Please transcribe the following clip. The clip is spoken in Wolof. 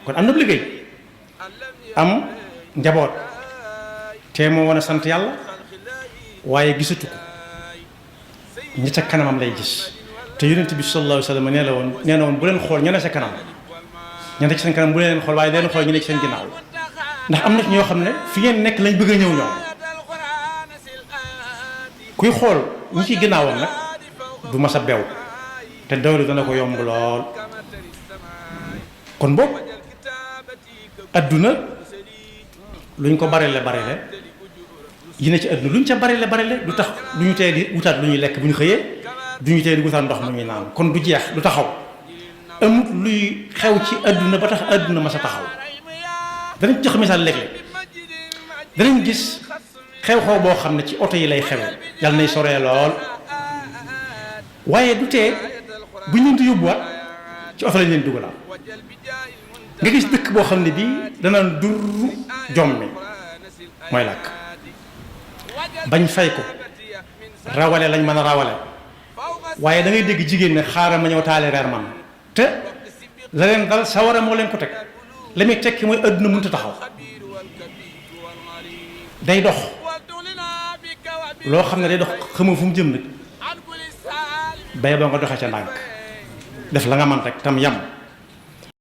kon am na liggéey am njaboot te moo wan a sant yàlla waaye gisatu ko ñi ca kanamam lay gis te yonent bi sallallahu alayhi wa sallam nee na woon bu leen xool ña ne sa kanam ña ne ci seen kanam bu leen xool waaye leen xool ñu ne ci seen ginnaaw ndax am na ci ñoo xam ne fi ngeen nekk lañ bëgg a ñëw ñoom kuy xool ñi ci ginnaawam nag du mas a bew te dawlu dana ko yomb lool kon boog adduna luñ ko barile yi ne ci adduna luñ ca barile du tax du ñu tee di wutaat lu ñuy lekk bu ñu xëyee du ñu tee di wutaat ndox mu ñuy naan kon du jeex du taxaw amut luy xew ci adduna ba tax adduna mas a taxaw danañ jox misaal léeg-léeg danañ gis xew-xew boo xam ne ci oto yi lay xewe yàlla nay soree lool waaye du tee bu ñu leen di yóbbuwaat ci oto lañ leen dugalaat nga gis dëkk boo xam ne bii danaan dur jommi mooy làkk bañ fay ko rawale lañ mën a rawale waaye da ngay dégg jigéen ne xaaral ma ñëw taale reer man te la leen dal sawara moo leen ko teg la muy tekki mooy adduna mënut a taxaw day dox loo xam ne day dox xamoo fu mu jëm nag bay boo nga doxee ca ndànk def la nga man rek tam yam